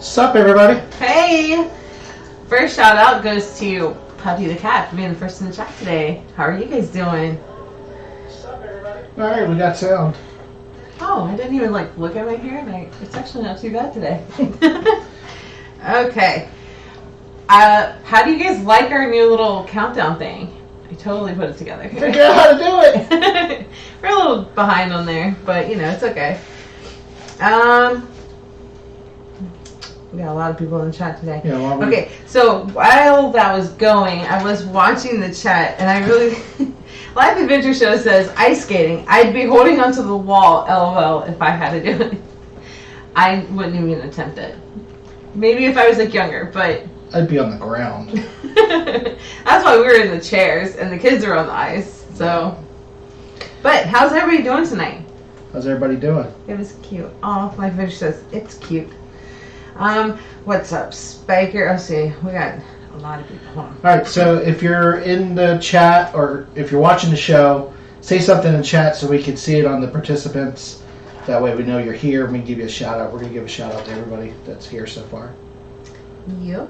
Sup, everybody? Hey! First shout out goes to Puppy the Cat for being the first in the chat today. How are you guys doing? Sup, everybody? Alright, we got sound. Oh, I didn't even look at my hair, and it's actually not too bad today. Okay. How do you guys like our new little countdown thing? I totally put it together. Figure out how to do it! We're a little behind on there, but it's okay. We got a lot of people in the chat today. Yeah, okay, so while that was going, I was watching the chat, and I really... Life Adventure Show says, ice skating. I'd be holding onto the wall, LOL, if I had to do it. I wouldn't even attempt it. Maybe if I was younger, but... I'd be on the ground. That's why we were in the chairs, and the kids are on the ice, so... But, how's everybody doing tonight? How's everybody doing? It was cute. Oh, Life Adventure says, it's cute. What's up, Spiker? Let's see, we got a lot of people. Hold on. Alright, so if you're in the chat, or if you're watching the show, say something in chat so we can see it on the participants. That way we know you're here and we can give you a shout out. We're going to give a shout out to everybody that's here so far. Yep.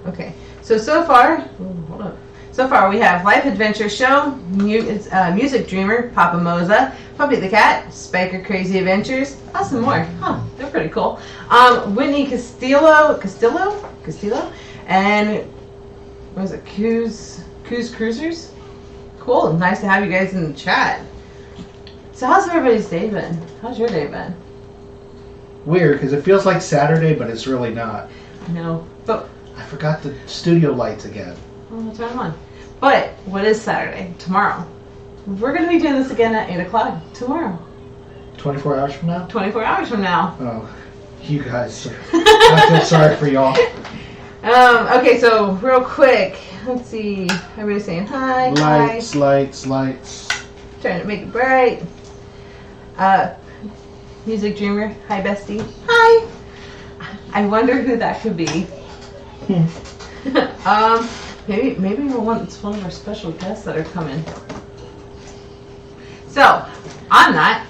Okay, so far, hold up. So far we have Life Adventure Show, Music Dreamer, Papa Moza, Puppy the Cat, Spiker Crazy Adventures, some more. Huh, they're pretty cool. Whitney Castillo, and what was it, Coos Cruisers? Cool, nice to have you guys in the chat. So how's everybody's day been? How's your day been? Weird, because it feels like Saturday, but it's really not. No, but... I forgot the studio lights again. Well, that's right on. But, what is Saturday? Tomorrow. We're going to be doing this again at 8 o'clock tomorrow. 24 hours from now? 24 hours from now. Oh, you guys. I feel sorry for y'all. Okay, so real quick. Let's see. Everybody's saying hi. Lights, hi. lights. Trying to make it bright. Music Dreamer. Hi, bestie. Hi. I wonder who that could be. Maybe it's one of our special guests that are coming. So, on that,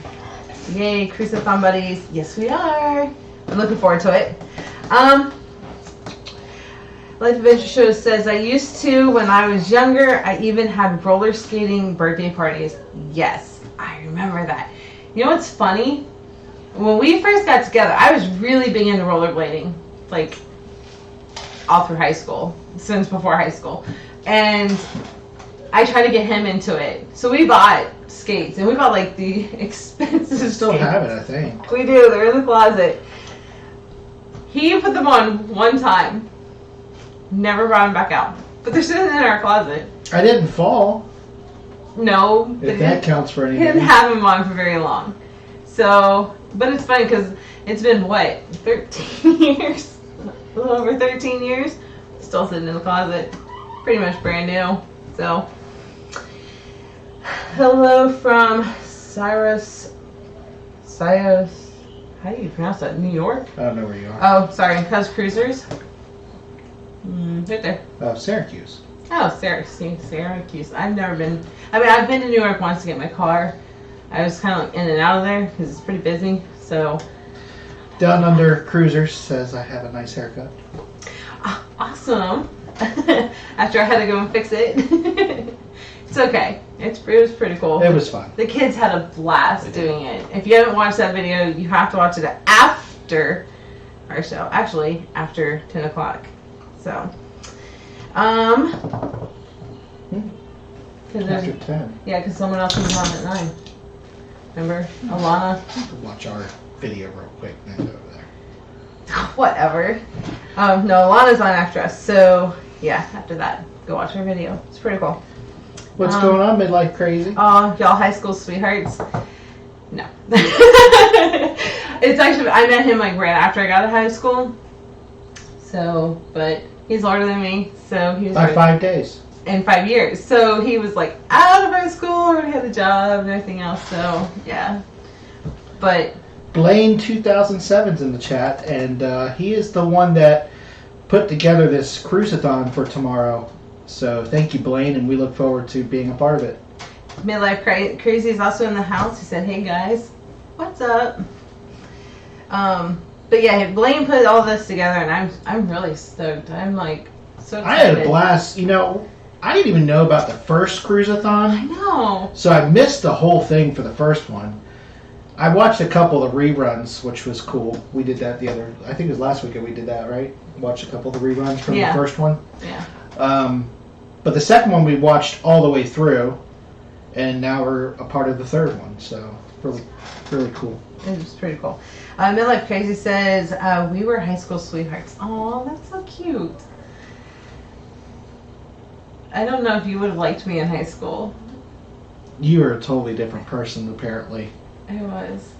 yay, Cruisathon buddies. Yes, we are. I'm looking forward to it. Life Adventure Show says, I used to when I was younger. I even had roller skating birthday parties. Yes, I remember that. You know what's funny? When we first got together, I was really big into rollerblading, like all through high school, since before high school. And I tried to get him into it. So we bought skates, and we bought like the expensive skates. Still have it, I think. We do, they're in the closet. He put them on one time. Never brought them back out. But they're sitting in our closet. I didn't fall. No. If that counts for He anything. didn't have them on for very long. So, but it's funny because it's been, what, 13 years? A little over 13 years? Still sitting in the closet. Pretty much brand new. So, hello from Cyrus, how do you pronounce that? New York? I don't know where you are. Oh, sorry. How's Cruisers? Right there. Syracuse. Oh, Syracuse. I've never been. I mean, I've been to New York once to get my car. I was kind of like in and out of there because it's pretty busy. So. Down under Cruisers says I have a nice haircut. Awesome. After I had to go and fix it. It's okay. It was pretty cool. It was fun. The kids had a blast doing it. If you haven't watched that video, you have to watch it after our show. Actually, after 10 o'clock. So, After 10. Yeah, because someone else was on at 9. Remember? Alana? Watch our video real quick and then go over there. Whatever. No, Alana's on after us. So, yeah, after that, go watch our video. It's pretty cool. What's going on, Midlife Crazy? Oh, y'all high school sweethearts? No. It's actually, I met him like right after I got out of high school. So, but he's older than me, so he was By 5 days. in 5 years. So he was like out of high school, already had a job and everything else. So yeah, but Blaine 2007's in the chat, and he is the one that put together this Cruisathon for tomorrow. So thank you, Blaine, and we look forward to being a part of it. Midlife Crazy is also in the house. He said, "Hey guys, what's up?" But yeah, Blaine put all this together, and I'm really stoked. I'm like so excited. I had a blast. You know, I didn't even know about the first Cruisathon. I know. So I missed the whole thing for the first one. I watched a couple of reruns, which was cool. We did that I think it was last weekend we did that, right? Watched a couple of the reruns from the first one. Yeah. But the second one we watched all the way through, and now we're a part of the third one. So really, really cool. It was pretty cool. Midlife Crazy says, we were high school sweethearts. Oh, that's so cute. I don't know if you would have liked me in high school. You are a totally different person, apparently. I was.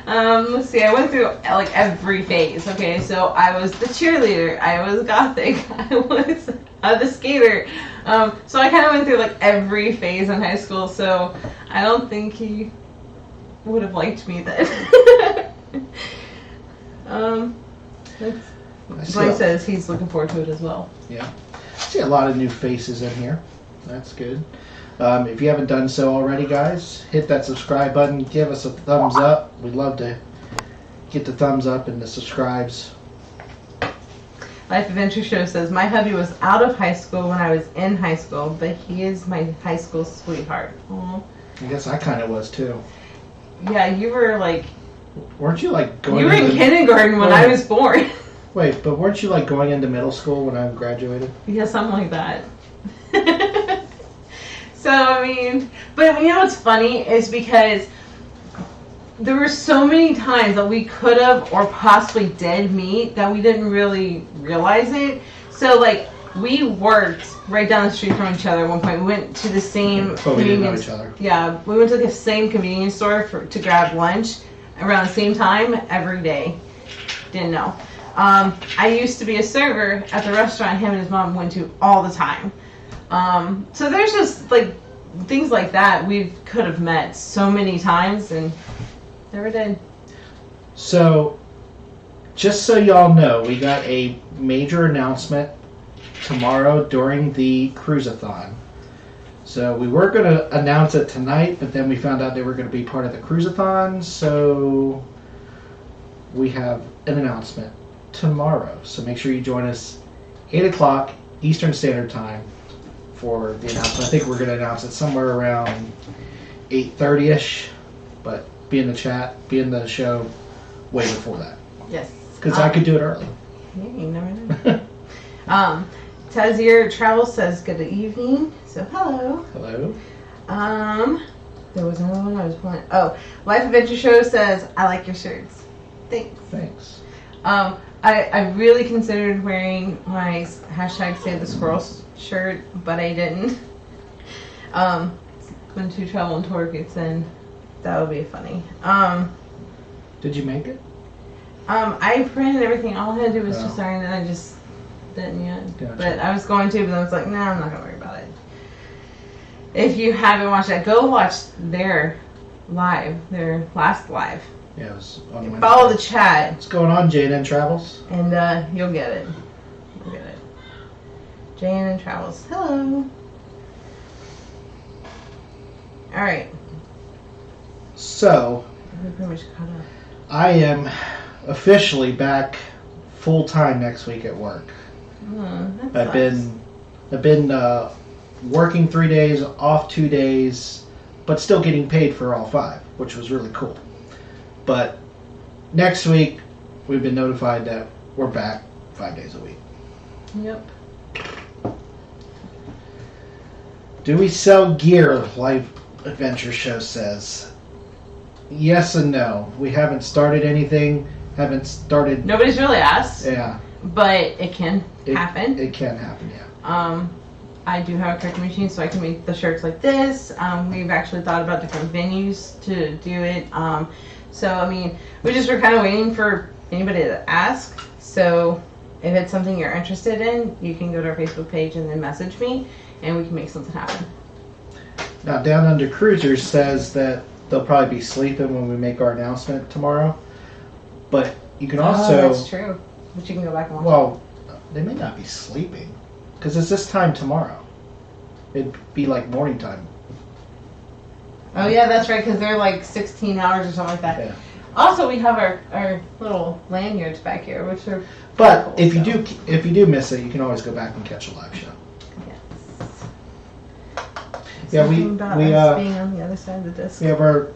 Let's see, I went through like every phase. Okay, so I was the cheerleader, I was gothic, I was the skater. So I kind of went through like every phase in high school, so I don't think he would have liked me then. Blake says he's looking forward to it as well. Yeah. I see a lot of new faces in here. That's good. If you haven't done so already, guys, hit that subscribe button. Give us a thumbs up. We'd love to get the thumbs up and the subscribes. Life Adventure Show says, my hubby was out of high school when I was in high school, but he is my high school sweetheart. Aww. I guess I kind of was too. Yeah, you were like... Weren't you like going You were in kindergarten when I was born. Wait, but weren't you like going into middle school when I graduated? Yeah, something like that. So, I mean, but you know what's funny is because there were so many times that we could have or possibly did meet that we didn't really realize it. So, like, we worked right down the street from each other at one point. We went to the same But we didn't know each other. Yeah, we went to the same convenience store to grab lunch around the same time every day. Didn't know. I used to be a server at the restaurant him and his mom went to all the time. So there's just like things like that we could have met so many times and never did. So, just so y'all know, we got a major announcement tomorrow during the Cruisathon. So we were going to announce it tonight, but then we found out they were going to be part of the Cruisathon. So we have an announcement tomorrow. So make sure you join us 8 o'clock Eastern Standard Time for the announcement. I think we're going to announce it somewhere around 8:30ish, but be in the chat, be in the show way before that. Yes. Because I could do it early. Yeah, you never know. Tazier Travel says good evening. So hello. Hello. There was another one I was pulling. Oh, Life Adventure Show says I like your shirts. Thanks. Thanks. I really considered wearing my hashtag Save the Squirrels shirt, but I didn't. When Two Travel and Tour gets in, that would be funny. Did you make it? I printed everything. All I had to do was Oh. just iron it. I just didn't yet. Gotcha. But I was going to, but I was like, nah, I'm not going to worry about it. If you haven't watched that, go watch their last live. Yeah, it was on Wednesday. Follow the chat, What's going on, J&N Travels? and you'll get it. You'll get it. J&N Travels. Hello. All right. So, We're pretty much caught up. I am officially back full time next week at work. That I've been working 3 days, off 2 days, but still getting paid for all 5, which was really cool. But next week, we've been notified that we're back 5 days a week. Yep. Do we sell gear? Life Adventure Show says. Yes and no. We haven't started anything. Haven't started. Nobody's really asked, Yeah. but it can happen. It can happen. Yeah. I do have a cookie machine, so I can make the shirts like this. We've actually thought about different venues to do it. So, I mean, we just were kind of waiting for anybody to ask. So, if it's something you're interested in, you can go to our Facebook page and then message me, and we can make something happen. Now, Down Under Cruisers says that they'll probably be sleeping when we make our announcement tomorrow. But you can also. Oh, that's true. But you can go back and watch. Well, they may not be sleeping because it's this time tomorrow. It'd be like morning time. Oh yeah, that's right, because they're like 16 hours or something like that. Yeah. Also, we have our little lanyards back here, which are. But cool, if you so. if you do miss it, you can always go back and catch a live show. Yes. Yeah, we Something about we us being on the other side of the disc. we have our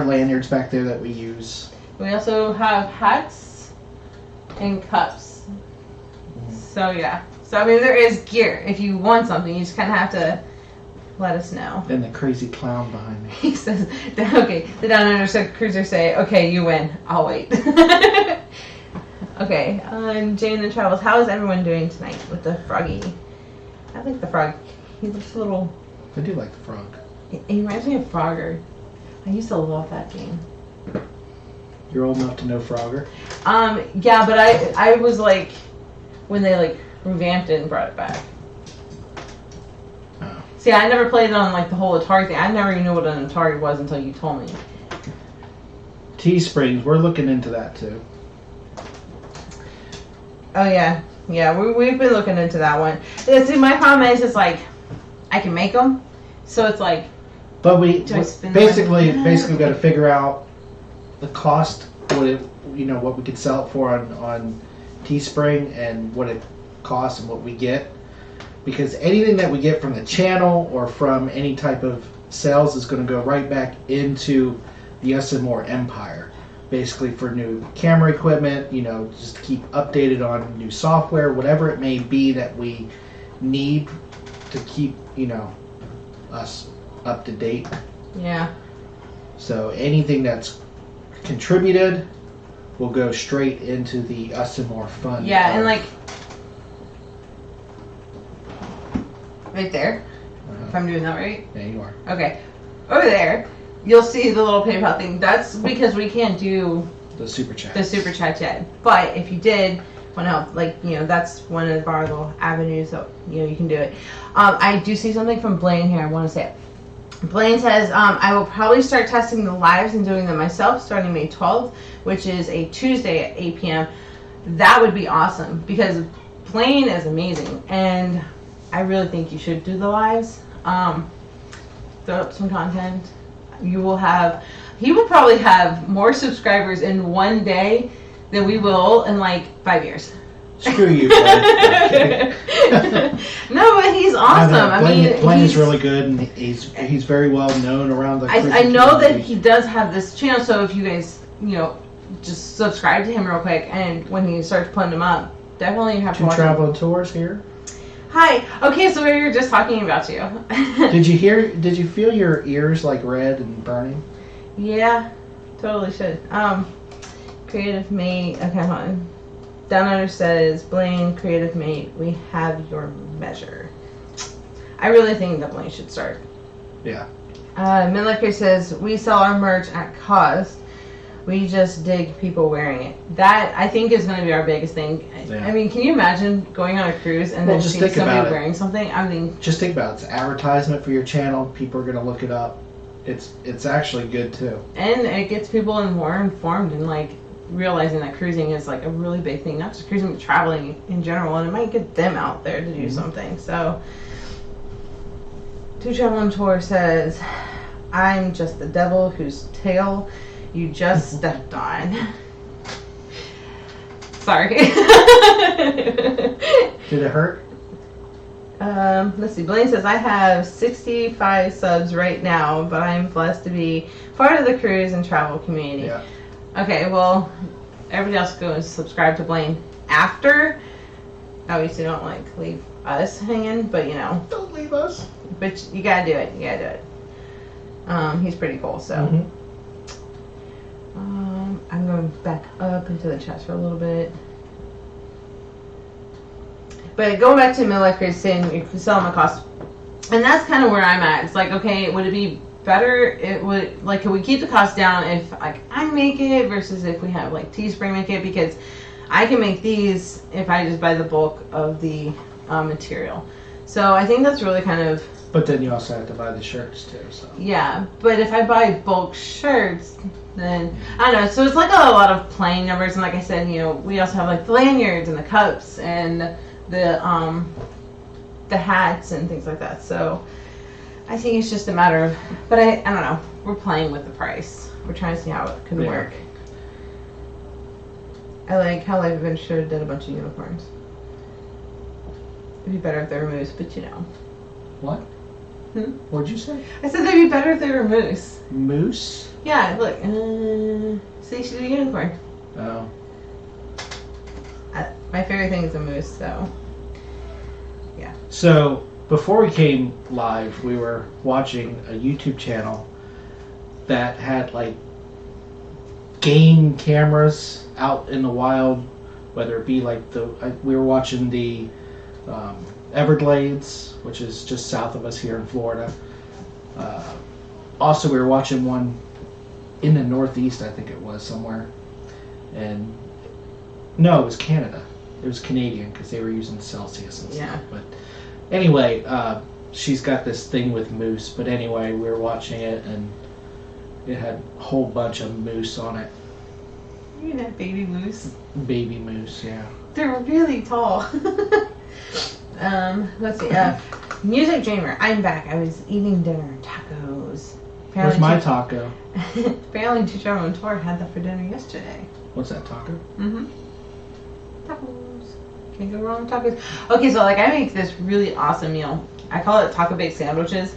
lanyards back there that we use. We also have hats and cups. Mhm. So yeah. So I mean, there is gear. If you want something, you just kind of have to let us know. And the crazy clown behind me. He says, okay, the Down Under Cruiser say, okay, you win. I'll wait. Okay, Jane and Travels, how is everyone doing tonight with the froggy? I like the frog. He looks a little... I do like the frog. He reminds me of Frogger. I used to love that game. You're old enough to know Frogger? Yeah, but I was like, when they like revamped it and brought it back. Oh. See, I never played it on like the whole Atari thing. I never even knew what an Atari was until you told me. Teesprings, we're looking into that too. Oh yeah, yeah, we've been looking into that one. See, my problem is, it's like, I can make them, so it's like, But we Do I spend basically money? got to figure out the cost, what we could sell it for on Teespring and what it costs and what we get, because anything that we get from the channel or from any type of sales is going to go right back into the UsandMore empire, basically for new camera equipment, just keep updated on new software, whatever it may be that we need to keep us up to date. yeah. So anything that's contributed will go straight into the UsandMore fund. Yeah, and like, right there, if I'm doing that right. Yeah, you are. Okay, over there, you'll see the little PayPal thing. That's because we can't do The super chat. the super chat yet. But if you did want to help, that's one of our little avenues that you can do it. I do see something from Blaine here. I want to say it. Blaine says, I will probably start testing the lives and doing them myself starting May 12th, which is a Tuesday at 8 p.m. That would be awesome because Blaine is amazing, and I really think you should do the lives. Throw up some content. He will probably have more subscribers in one day than we will in like 5 years. Screw you, Blaine. No, but he's awesome. Blaine is really good, and he's very well known around the cruising I know that community. he does have this channel, so if you guys, just subscribe to him real quick, and when he starts putting them up, definitely have to watch Travel him. and Tours here. Hi. Okay, so we were just talking about you. Did you feel your ears like red and burning? Yeah, totally should. Creative mate. Okay, hold on. Down Under says, Blaine, creative mate, we have your measure. I really think that Blaine should start. Yeah. Midlicker says, we sell our merch at cost. We just dig people wearing it. That, I think, is going to be our biggest thing. Yeah. I mean, can you imagine going on a cruise and then just seeing think about somebody it. wearing something? I mean, Just think about it. It's advertisement for your channel. People are going to look it up. It's actually good too. and it gets people more informed and like realizing that cruising is like a really big thing, not just cruising, but traveling in general, and it might get them out there to do something. So, To Travel and Tour says, I'm just the devil whose tail you just stepped on. Sorry. Did it hurt? Let's see. Blaine says, I have 65 subs right now, but I'm blessed to be part of the cruise and travel community. Yeah. Okay, well, everybody else go and subscribe to Blaine after. Obviously, don't like leave us hanging, but Don't leave us. but you gotta do it. You gotta do it. He's pretty cool. So, Mhm. I'm going back up into the chat for a little bit. But going back to midlife saying you can sell them at cost, and that's kind of where I'm at. It's like, okay, would it be better? It would, like, can we keep the cost down if like I make it versus if we have like Teespring make it, because I can make these if I just buy the bulk of the material. So I think that's really kind of, But then you also have to buy the shirts too. So. yeah. But if I buy bulk shirts, then I don't know. So it's like a lot of playing numbers, and like I said, we also have like the lanyards and the cups and the hats and things like that. So I think it's just a matter of, but I don't know. We're playing with the price. We're trying to see how it can work. I like how Life Adventure did a bunch of unicorns. It'd be better if they were moose, but What? What'd you say? I said they'd be better if they were moose. Moose? Yeah, look. See, she's a unicorn. Oh. My favorite thing is a moose, so. So before we came live, we were watching a YouTube channel that had like game cameras out in the wild, whether it be like we were watching the Everglades, which is just south of us here in Florida. Also, we were watching one in the Northeast, I think it was somewhere, and no, it was Canada. It was Canadian because they were using Celsius and stuff. But anyway, she's got this thing with moose. But anyway, we were watching it, and it had a whole bunch of moose on it. You know, baby moose. Baby moose, yeah. They're really tall. Let's see. Music Dreamer, I'm back. I was eating dinner, tacos. Where's my taco? Apparently, To Travel and Tour had that for dinner yesterday. What's that, taco? Mm-hmm. Tacos. Can't go wrong with tacos. Okay, so like I make this really awesome meal. I call it taco baked sandwiches.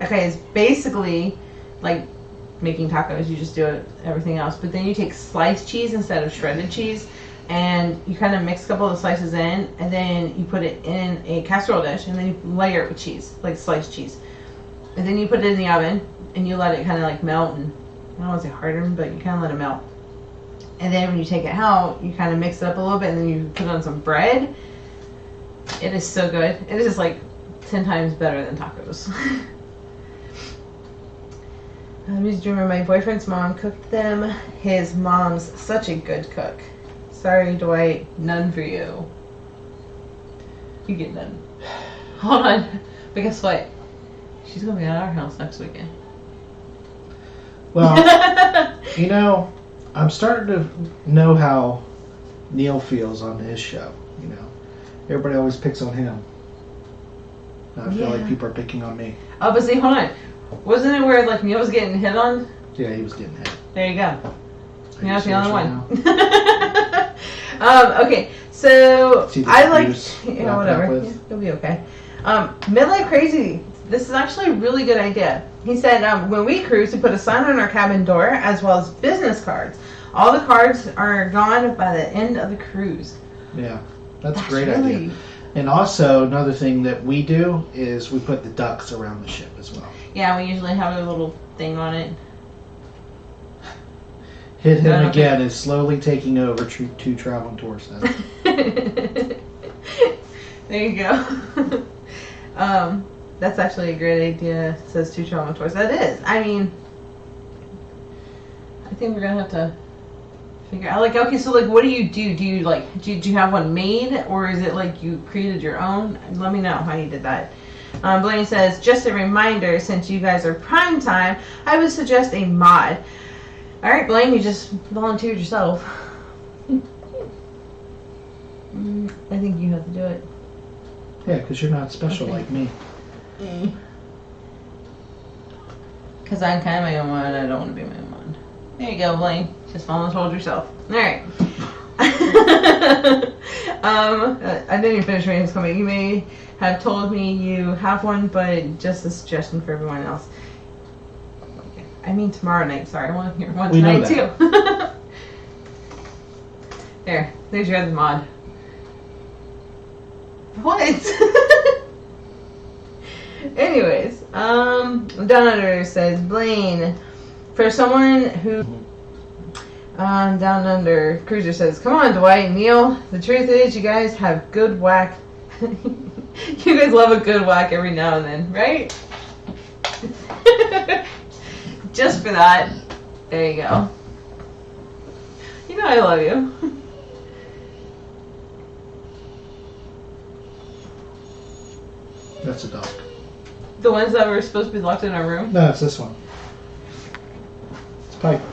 Okay, it's basically like making tacos. You just do it, everything else. But then you take sliced cheese instead of shredded cheese, and you kind of mix a couple of the slices in, and then you put it in a casserole dish, and then you layer it with cheese, like sliced cheese. And then you put it in the oven, and you let it kind of like melt, and I don't want to say harden, but you kind of let it melt. And then when you take it out, you kind of mix it up a little bit, and then you put it on some bread. It is so good. It is like 10 times better than tacos. Music Dreamer, my boyfriend's mom cooked them. His mom's such a good cook. Sorry, Dwight, none for you. You get none. Hold on. But guess what? She's going to be at our house next weekend. Well, I'm starting to know how Neil feels on his show. Everybody always picks on him. I feel like people are picking on me. Oh, but see, hold on. Wasn't it where like Neil was getting hit on? Yeah, he was getting hit. There you go. Are You're not the you only serious one. right Okay, so See the I like, abuse you wrapped know, up whatever. with? Yeah, you'll be okay. Midlife Crazy. This is actually a really good idea. He said, when we cruise, we put a sign on our cabin door as well as business cards. All the cards are gone by the end of the cruise. Yeah, that's a great idea. really, And also, another thing that we do is we put the ducks around the ship as well. Yeah, we usually have a little thing on it. Hit him Yeah. again is slowly taking over two traveling tour says. There you go. That's actually a great idea. It says 2 trauma tours. That is. I mean, I think we're gonna have to figure out. Like, okay, so like, what do you do? Do you like, do you have one made, or is it like you created your own? Let me know how you did that. Blaine says, just a reminder, since you guys are prime time, I would suggest a mod. All right, Blaine, you just volunteered yourself. I think you have to do it. Yeah, because you're not special Okay. like me. Because I'm kind of my own one, I don't want to be my own one. There you go, Blaine. Just volunteered yourself. All right. I didn't even finish reading this comment. You may have told me you have one, but just a suggestion for everyone else. Okay. I mean tomorrow night. Sorry, I want to hear one We know tonight too. There's your other mod. What? Anyways, Down Under says, Blaine, for someone who, Down Under Cruiser says, come on, Dwight and Neil. The truth is, you guys have good whack. You guys love a good whack every now and then, right? Just for that. There you go. You know I love you. That's a dog. The ones that were supposed to be locked in our room? No, it's this one. It's Piper.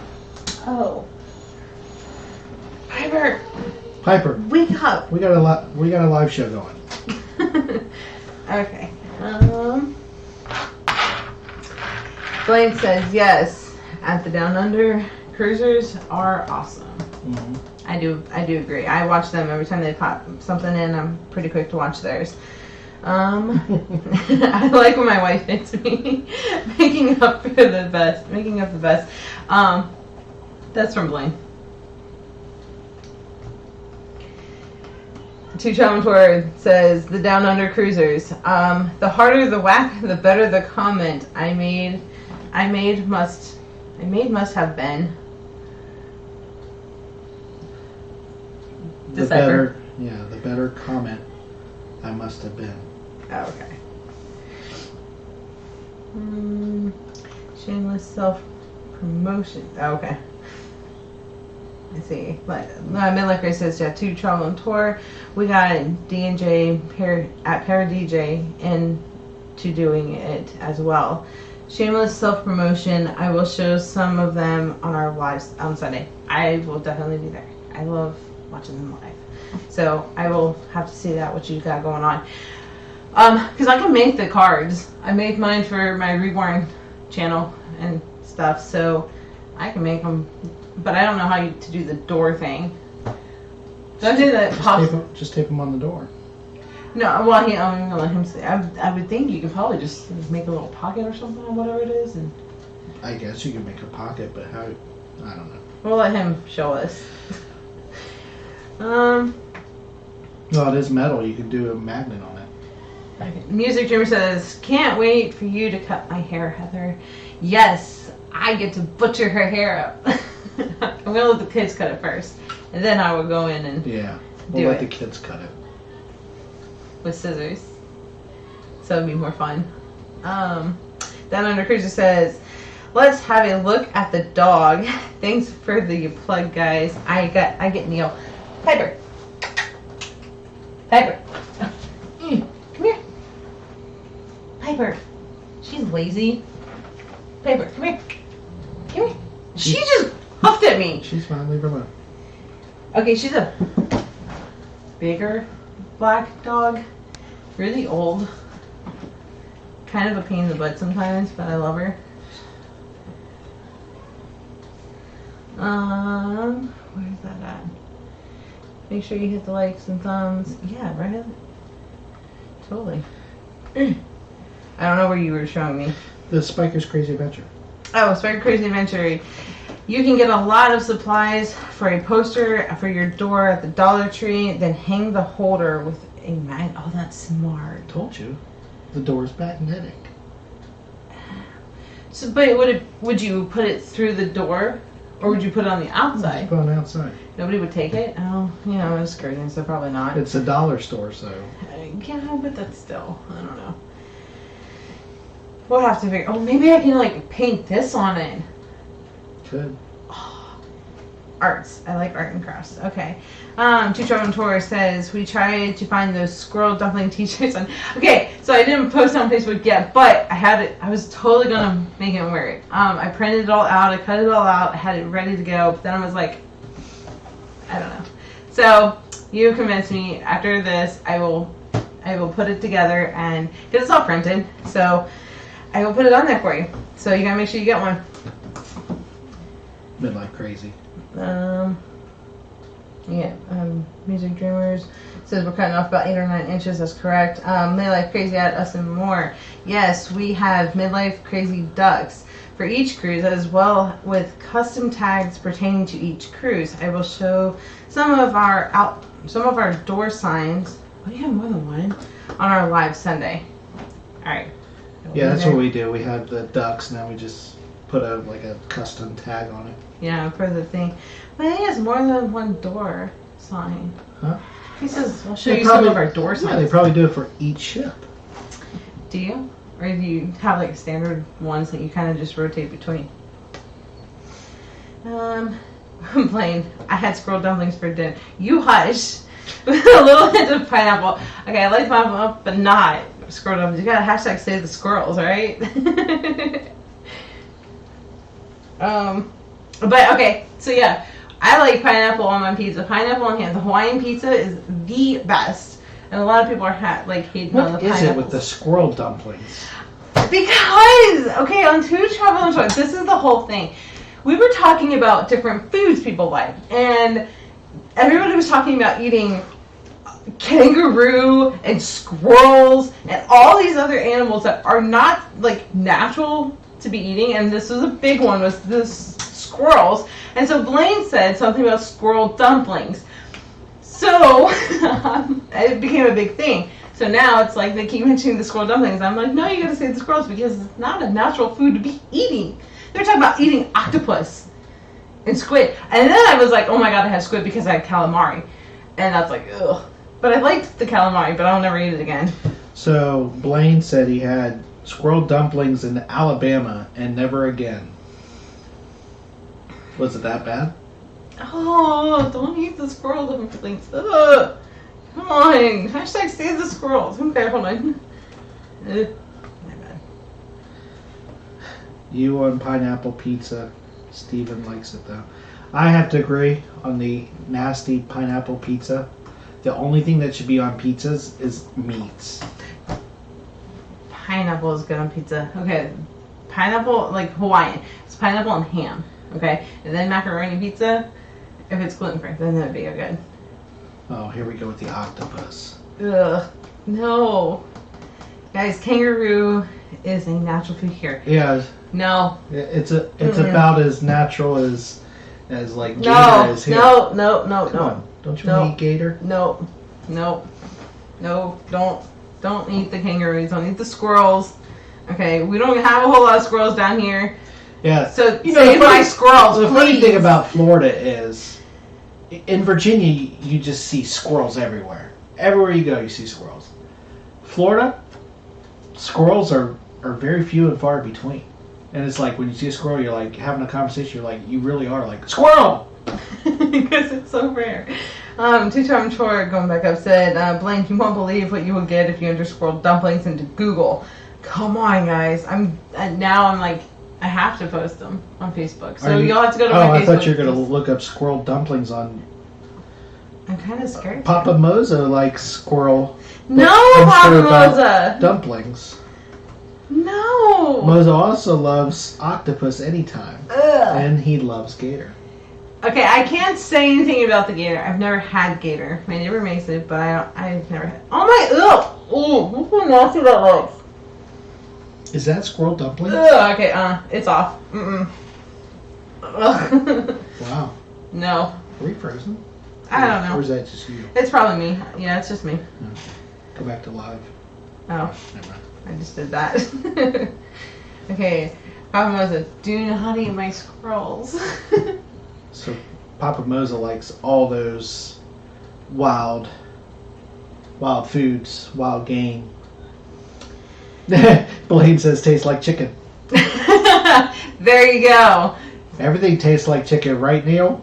Oh. Piper, Piper, wake up. we got a live show going. Okay. Blaine says yes. At the Down Under, cruisers are awesome. Mm-hmm. I do agree. I watch them every time they pop something in. I'm pretty quick to watch theirs. I like when my wife hits me, making up the best. That's from Blaine. 2 Travel Tour says the Down Under cruisers. The harder the whack, the better the comment. I made must have been. The better comment I must have been. Oh, okay. Shameless self-promotion. Oh, okay. I see. But Midlife Grace says, yeah, 2 Travel on Tour. We got D&J at ParaDJ into doing it as well. Shameless self-promotion. I will show some of them on our lives on Sunday. I will definitely be there. I love watching them live. So I will have to see that, what you got going on. Because I can make the cards. I made mine for my Reborn channel and stuff, so I can make them. But I don't know how to do the door thing. Don't do that. Just tape them on the door. No, well, I'm gonna let him say. I would think you could probably just make a little pocket or something or whatever it is, and I guess you can make a pocket, but how? I don't know. we'll let him show us. Well, it is metal. You can do a magnet on it. Okay. Music Dreamer says, can't wait for you to cut my hair, Heather. Yes, I get to butcher her hair up. I'm gonna let the kids cut it first, and then I will go in and Yeah, Do we'll let it. the kids cut it. with scissors. So it'd be more fun. Down Under Cruiser says, let's have a look at the dog. Thanks for the plug, guys. I get Neil. Piper. Come here. Piper. She's lazy. Piper, come here. Come here. She just huffed at me. She's fine. Leave her alone. Okay, she's a bigger black dog. Really old. kind of a pain in the butt sometimes, but I love her. Where's that at? Make sure you hit the likes and thumbs. Yeah, right? Totally. I don't know where you were showing me. The Spiker's Crazy Adventure. Oh, Spiker Crazy Adventure. You can get a lot of supplies for a poster for your door at the Dollar Tree, then hang the holder with a magnet. Oh, that's smart. Told you. The door's magnetic. So, but would you put it through the door, or would you put it on the outside? Just put on the outside. Nobody would take it? Oh, it's Crusing, so probably not. It's a dollar store, so. Yeah, but that's still, I don't know. We'll have to figure. Oh, maybe I can like paint this on it. Could. Oh, arts. I like art and crafts. Okay. Two Tour says we tried to find those squirrel dumpling t-shirts on. Okay, so I didn't post on Facebook yet, but I had it. I was totally gonna make it wear it. I printed it all out. I cut it all out. I had it ready to go. But then I was like, I don't know. So you convinced me. After this, I will put it together, and because it's all printed, so I will put it on there for you. So you gotta make sure you get one. Midlife Crazy. Music Dreamers says we're cutting off about 8 or 9 inches. That's correct. Midlife Crazy at Us and More. Yes, we have Midlife Crazy ducks for each cruise, as well with custom tags pertaining to each cruise. I will show some of our door signs. Oh, you have more than one on our live Sunday. All right. Yeah, that's what we do. We have the ducks. Now we just put a custom tag on it. Yeah, for the thing. But he has more than one door sign. Huh? He says, I'll show you some of our door signs. Yeah, they probably do it for each ship. Do you? Or do you have like standard ones that you kind of just rotate between? Plain. I had squirrel dumplings for dinner. You hush. With a little hint of pineapple. Okay, I like pineapple, but not squirrel dumplings. You gotta hashtag save the squirrels, alright? But okay, so yeah, I like pineapple on my pizza. Pineapple on ham. The Hawaiian pizza is the best, and a lot of people are hating on the pineapple. What is it with the squirrel dumplings? Because okay, on Two Travel and Choice, this is the whole thing. We were talking about different foods people like, and everybody was talking about eating kangaroo and squirrels and all these other animals that are not like natural to be eating, and this was a big one, was this squirrels. And so Blaine said something about squirrel dumplings. So it became a big thing. So now it's like they keep mentioning the squirrel dumplings. I'm like, no, you gotta say the squirrels because it's not a natural food to be eating. They're talking about eating octopus and squid. And then I was like, oh my god, I had squid because I had calamari. And that's like, ugh. But I liked the calamari, but I'll never eat it again. So Blaine said he had squirrel dumplings in Alabama and never again. Was it that bad? Oh, don't eat the squirrel dumplings. Ugh. Come on. Hashtag save the squirrels. Okay, hold on. My bad. You on pineapple pizza. Steven likes it though. I have to agree on the nasty pineapple pizza. The only thing that should be on pizzas is meats. Pineapple is good on pizza. Okay. Pineapple, like Hawaiian. It's pineapple and ham. Okay. And then macaroni pizza. If it's gluten-free, then that'd be good. Oh, here we go with the octopus. Ugh. No. Guys, kangaroo is a natural food here. Yeah. No. It's about as natural as like gator is here. No. Come on. Don't you want to eat gator? No. Don't eat the kangaroos. Don't eat the squirrels. Okay, we don't have a whole lot of squirrels down here. Yeah. So save my squirrels, The please. funny thing about Florida is, in Virginia, you just see squirrels everywhere. Everywhere you go, you see squirrels. Florida, squirrels are very few and far between. And it's like when you see a squirrel, you're like having a conversation. You're like, you really are like squirrel. Because it's so rare. Two-time Troy going back up said, Blaine, you won't believe what you will get if you enter squirrel dumplings into Google. Come on, guys. I'm like, I have to post them on Facebook. So you'll have to go to my Facebook. I thought you were going to look up squirrel dumplings on... I'm kind of scared. Papa Moza likes squirrel... No, Papa Moza! Dumplings. No. Mozo also loves octopus anytime. Ugh. And he loves gator. Okay, I can't say anything about the gator. I've never had gator. My neighbor makes it, but I've never had. Oh my! Ugh! Ooh, look how nasty that looks. Is that squirrel dumpling? Ugh, okay, it's off. Mm-mm. Ugh. Wow. No. Are we frozen? I don't know. Or is that just you? It's probably me. Yeah, it's just me. No. Go back to live. Oh, Never mind. I just did that. Okay, Papa Moza, do not eat my squirrels. So Papa Moza likes all those wild foods, wild game. Blaine says tastes like chicken. There you go. Everything tastes like chicken, right, Neil?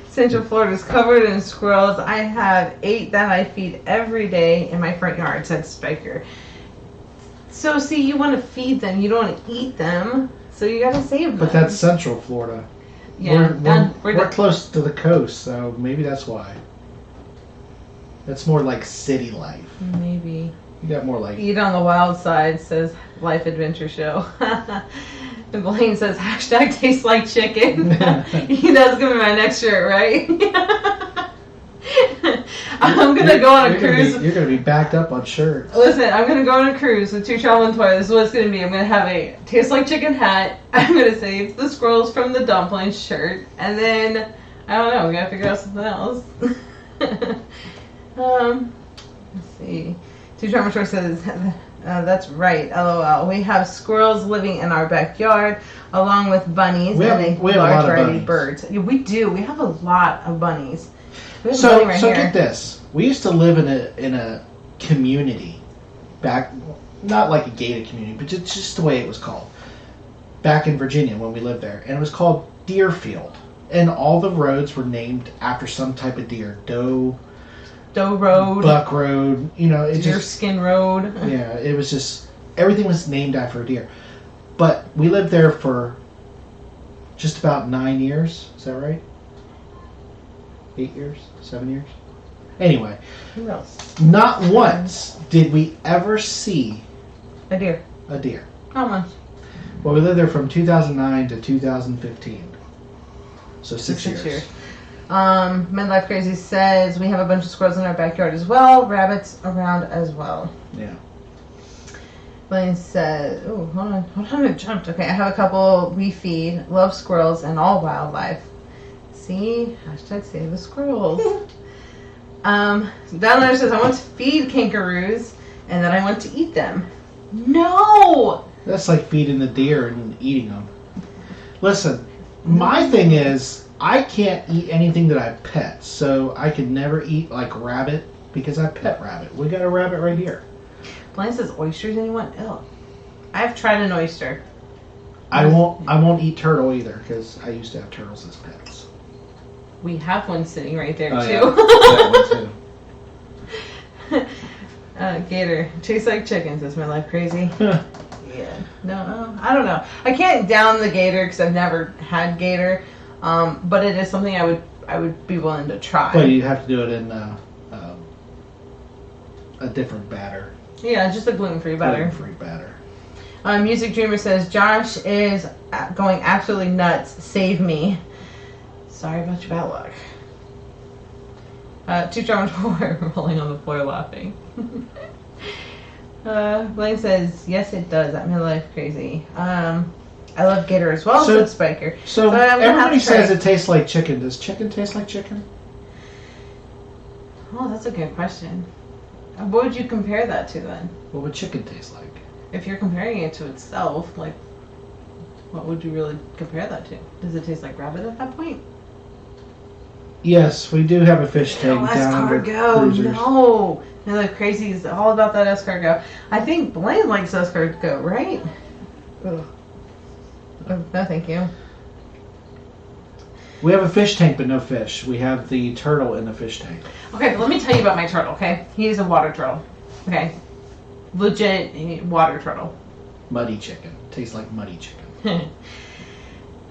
Central Florida is covered in squirrels. I have 8 that I feed every day in my front yard, said Spiker. So, see, you want to feed them. You don't want to eat them. So you got to save them. But that's Central Florida. Yeah, we're close to the coast, so maybe that's why. That's more like city life. Maybe. You got more like... Eat on the wild side, says Life Adventure Show. And Blaine says, hashtag tastes like chicken. That's going to be my next shirt, right? I'm going to go on a cruise. You're going to be backed up on shirts. Listen, I'm going to go on a cruise with 2 travel and toy. This is what it's going to be. I'm going to have a taste like chicken hat. I'm going to save the squirrels from the dumplings shirt. And then, I don't know, we got to figure out something else. Let's see. 2 travel and toy says, that's right, LOL. We have squirrels living in our backyard, along with bunnies we have a a lot large of variety of bunnies. birds. Yeah, we do. We have a lot of bunnies. We have a So bunny right here. get this. We used to live in a community back, not like a gated community, but just the way it was called. Back in Virginia when we lived there. And it was called Deerfield. And all the roads were named after some type of deer. Doe Road. Buck Road. You know, it just... Deerskin Road. Yeah, it was just... Everything was named after a deer. But we lived there for just about 9 years. Is that right? 8 years? 7 years? Anyway, Who else? not once did we ever see A deer. a deer. How much? Well, we lived there from 2009 to 2015. So 6 years. 6 years. Midlife Crazy says we have a bunch of squirrels in our backyard as well. Rabbits around as well. Yeah. Blaine says, oh, hold on, it jumped. Okay, I have a couple we feed, love squirrels, and all wildlife. See? Hashtag save the squirrels. Downloader says, I want to feed kangaroos, and then I want to eat them. No! That's like feeding the deer and eating them. Listen, my thing is, I can't eat anything that I pet, so I can never eat like rabbit because I pet rabbit. We got a rabbit right here. Blaine says oysters, anyone? Ew. I've tried an oyster. I won't eat turtle either because I used to have turtles as pets. We have one sitting right there, Oh, too. Yeah, one too. Gator. Tastes like chicken, says my life crazy. Yeah. No, I don't know. I can't down the gator because I've never had gator. But it is something I would be willing to try. But you have to do it in a different batter. Yeah, just a gluten-free batter. Gluten-free batter. Music Dreamer says, Josh is going absolutely nuts. Save me. Sorry about your bad luck. 2 German 4 rolling on the floor laughing. Blaine says, yes it does. That made life crazy. I love gator as well, said Spiker. So But everybody says it tastes like chicken. Does chicken taste like chicken? Oh, that's a good question. What would you compare that to then? What would chicken taste like? If you're comparing it to itself, like, what would you really compare that to? Does it taste like rabbit at that point? Yes, we do have a fish tank down with Escargot, cruisers. no. And the crazy is all about that escargot. I think Blaine likes escargot, right? Ugh. Oh, no, thank you. We have a fish tank, but no fish. We have the turtle in the fish tank. Okay, let me tell you about my turtle, okay? He is a water turtle. Okay. Legit water turtle. Muddy chicken. Tastes like muddy chicken.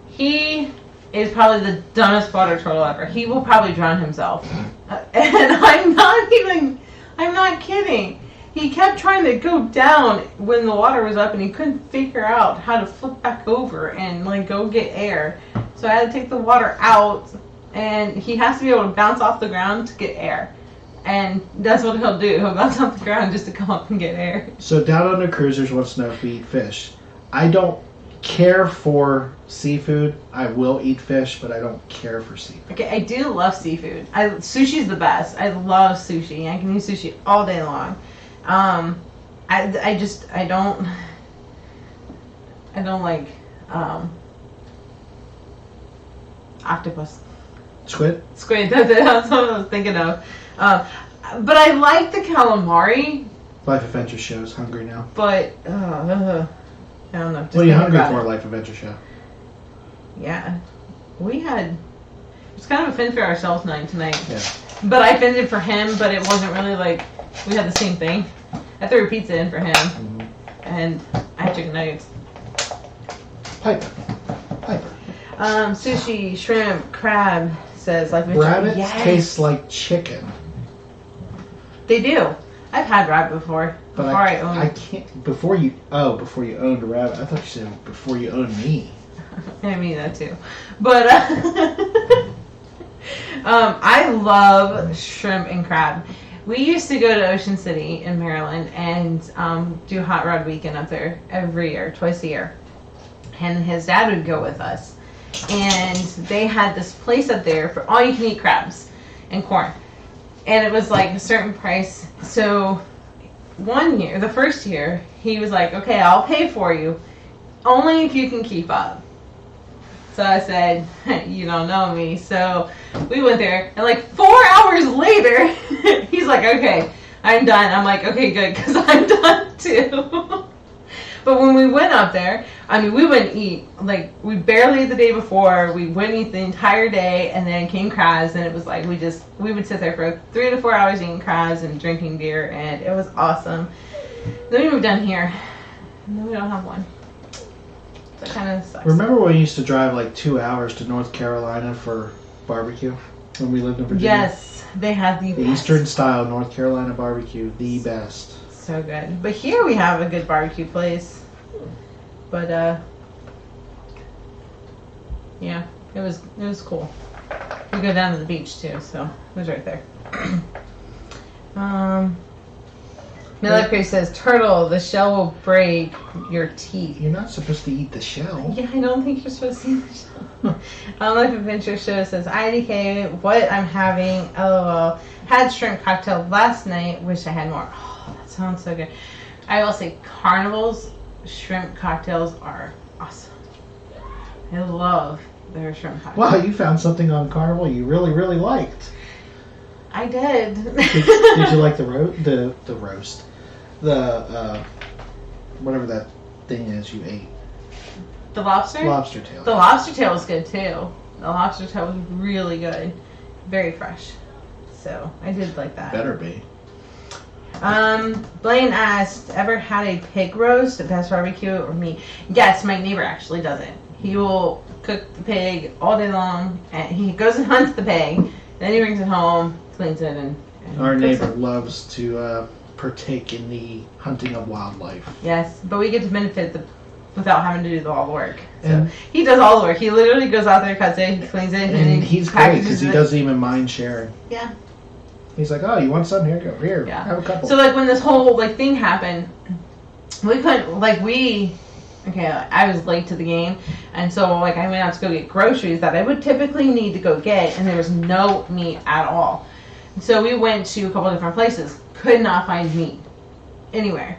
He is probably the dumbest water turtle ever. He will probably drown himself. And I'm not kidding. he kept trying to go down when the water was up, and he couldn't figure out how to flip back over and like go get air. So I had to take the water out, and he has to be able to bounce off the ground to get air. And that's what he'll do. He'll bounce off the ground just to come up and get air. So Down Under Cruisers wants to know if we eat fish. I don't care for seafood. I will eat fish, but I don't care for seafood. Okay, I do love seafood. Sushi's the best. I love sushi. I can eat sushi all day long. I don't like octopus. Squid? Squid, that's it. That's what I was thinking of. But I like the calamari. Life Adventure Show's hungry now. But I don't know. What are you hungry for, Life Adventure Show? Yeah, it was kind of a fin for ourselves night tonight. Yeah. But I finned it for him, but it wasn't really like we had the same thing. I threw a pizza in for him, and I had chicken nuggets. Piper. Sushi, shrimp, crab, says like Rabbits taste like chicken. They do. I've had rabbit before. But I can't. Before you owned a rabbit. I thought you said before you owned me. I mean that too. But I love shrimp and crab. We used to go to Ocean City in Maryland and do Hot Rod Weekend up there every year, twice a year. And his dad would go with us. And they had this place up there for all you can eat crabs and corn. And it was like a certain price. So one year, the first year, he was like, okay, I'll pay for you, only if you can keep up. So I said, you don't know me. So we went there, and like 4 hours later, he's like, okay, I'm done. I'm like, okay, good, because I'm done too. But when we went up there, I mean, we wouldn't eat. Like, we barely ate the day before. We wouldn't eat the entire day, and then came crabs, and it was like we would sit there for 3 to 4 hours eating crabs and drinking beer, and it was awesome. Then we moved down here, and then we don't have one. So it kind of sucks. Remember when we used to drive like 2 hours to North Carolina for barbecue when we lived in Virginia? Yes, they had the best. Eastern style North Carolina barbecue, the best. So good. But here we have a good barbecue place. But yeah, it was cool. We go down to the beach too, so it was right there. Miller Cree says, turtle, the shell will break your teeth. You're not supposed to eat the shell. Yeah, I don't think you're supposed to eat the shell. Life Adventure Show says, IDK, what I'm having, LOL. Had shrimp cocktail last night, wish I had more. Oh, that sounds so good. I will say Carnival's shrimp cocktails are awesome. I love their shrimp cocktails. Wow, you found something on Carnival you really, really liked. I did. Did you like the roast? The whatever that thing is you ate. The lobster? Lobster tail. The lobster tail was good too. The lobster tail was really good. Very fresh. So I did like that. Better be. Blaine asked, ever had a pig roast, the best barbecue or meat? Yes, my neighbor actually does it. He will cook the pig all day long, and he goes and hunts the pig, then he brings it home, cleans it, and Our cooks neighbor it. loves to partake in the hunting of wildlife. Yes, but we get to benefit without having to do all the work. So And- he does all the work. He literally goes out there, cuts it, he cleans it, And he he's great packages because he it. doesn't even mind sharing. Yeah. He's like, oh, you want some? Here, go. Here, Yeah. have a couple. So like when this whole like thing happened, we couldn't I was late to the game, and so like I went out to go get groceries that I would typically need to go get, and there was no meat at all. So we went to a couple different places, could not find meat anywhere.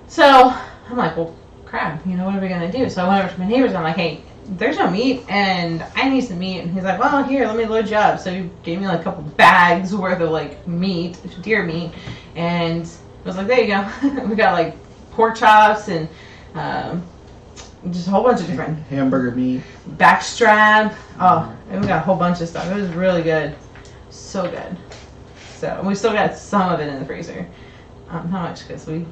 So I'm like, well, crap, what are we gonna do? So I went over to my neighbors. And I'm like, hey, there's no meat, and I need some meat. And he's like, well, here, let me load you up. So he gave me like a couple bags worth of like meat, deer meat, and I was like, there you go. We got like pork chops and just a whole bunch of different Hamburger meat. backstrap. Oh, and we got a whole bunch of stuff. It was really good, so good. So we still got some of it in the freezer. Not much because we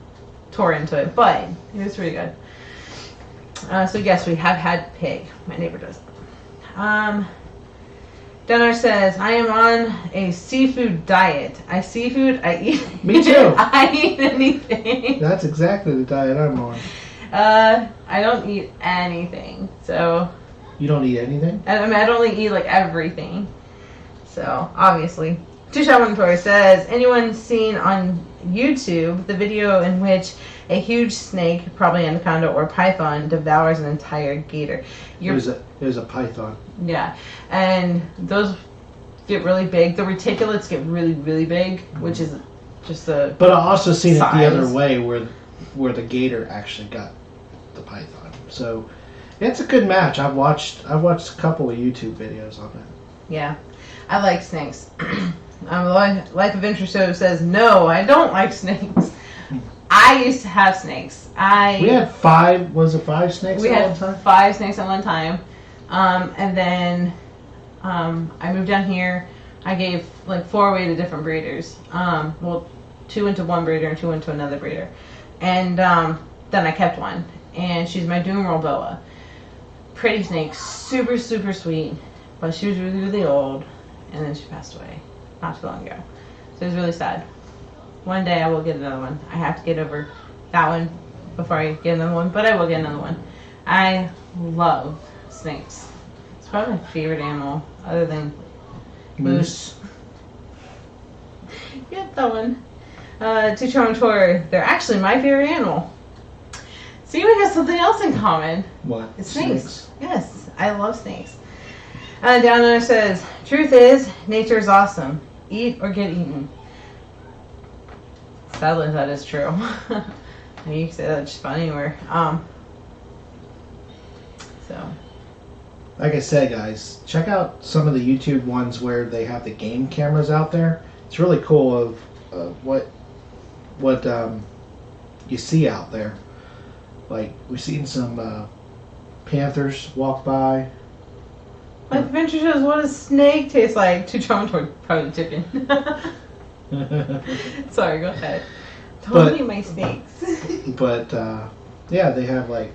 tore into it, but it was pretty good. So yes, we have had pig. My neighbor does. Donor says, I am on a seafood diet. I seafood, I eat. Me too. I eat anything. That's exactly the diet I'm on. I don't eat anything. So. You don't eat anything? I mean, I'd only eat like everything. So, obviously. Tushawintori says, anyone seen on YouTube the video in which a huge snake, probably anaconda or python, devours an entire gator? It was a python. Yeah, and those get really big. The reticulates get really, really big, which is just a. But I've also seen it the size. other way, where the gator actually got the python. So it's a good match. I've watched a couple of YouTube videos on it. Yeah, I like snakes. Life Adventure Show says no, I don't like snakes. I used to have snakes. We had 5. Was it 5 snakes? We at had one time? 5 snakes at one time. And then I moved down here. I gave like 4 away to different breeders. Well, 2 into one breeder and 2 into another breeder. And then I kept one. And she's my doom roll boa. Pretty snake, super, super sweet. But she was really, really old. And then she passed away not too long ago. So it was really sad. One day I will get another one. I have to get over that one before I get another one. But I will get another one. I love snakes. It's probably my favorite animal, other than moose. Get that one. Tuchon, they're actually my favorite animal. See, we got something else in common. What? It's snakes. Yes, I love snakes. Down there says, truth is, nature is awesome. Eat or get eaten. Sadly, that is true. You can say that just about anywhere. So. Like I said, guys, check out some of the YouTube ones where they have the game cameras out there. It's really cool of what you see out there. Like, we've seen some panthers walk by. Life Adventure shows what does snake taste like? Tuchon, probably chicken. Sorry, go ahead. Don't eat my snakes. But yeah, they have like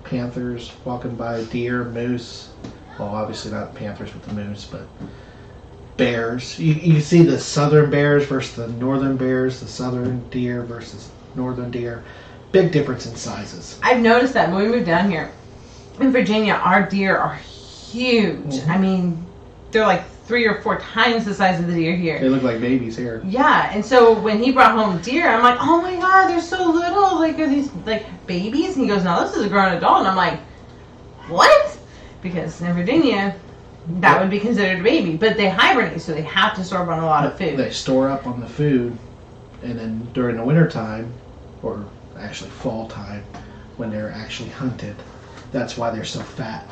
panthers walking by, deer, moose. Well, obviously not panthers with the moose, but bears. You see the southern bears versus the northern bears, the southern deer versus northern deer. Big difference in sizes. I've noticed that when we moved down here in Virginia, our deer are huge. Mm-hmm. I mean, they're like 3 or 4 times the size of the deer here. They look like babies here. Yeah, and so when he brought home deer, I'm like, oh my god, they're so little. Like, are these like babies? And he goes, no, this is a grown adult. And I'm like, what? Because in Virginia, that would be considered a baby. But they hibernate, so they have to store up on a lot of food. They store up on the food, and then during the winter time, or actually fall time, when they're actually hunted, that's why they're so fat.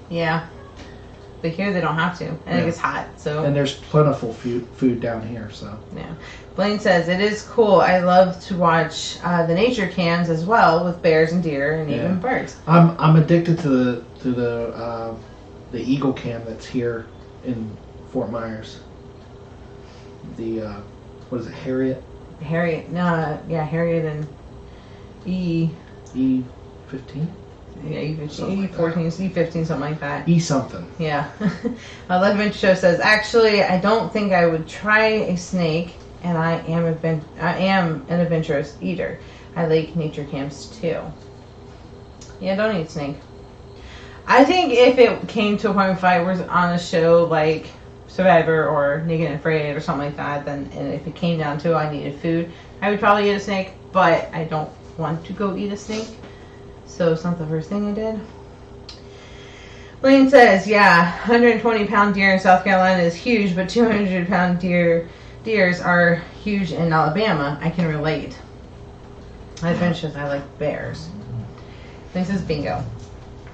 Yeah. But here they don't have to. And it gets hot, so. And there's plentiful food down here, so. Yeah. Blaine says, it is cool. I love to watch the nature cams as well with bears and deer and even birds. I'm addicted to the eagle cam that's here in Fort Myers. The what is it, Harriet? Harriet and E15. Yeah, E15, E14, E15, something like that. E something. Yeah. Life Adventure Show says, actually, I don't think I would try a snake, and I am an adventurous eater. I like nature camps too. Yeah, don't eat snake. I think if it came to a point if I was on a show like Survivor or Naked and Afraid or something like that, then and if it came down to I needed food, I would probably eat a snake, but I don't want to go eat a snake. So it's not the first thing I did. Lane says, yeah, 120-pound deer in South Carolina is huge, but 200-pound deers are huge in Alabama. I can relate. I like bears. Lane says bingo.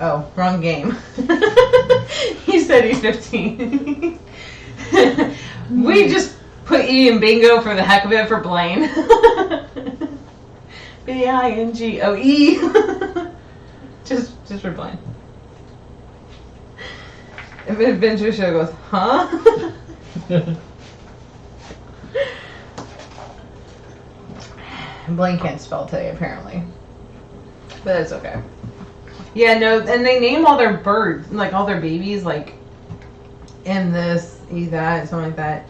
Oh, wrong game. He said he's 15. We just put E in bingo for the heck of it for Blaine. B-I-N-G-O-E. Just for Blaine. If Adventure Show goes, huh? Blaine can't spell today, apparently. But that's okay. Yeah, no, and they name all their birds, like all their babies, like M this, E that, something like that.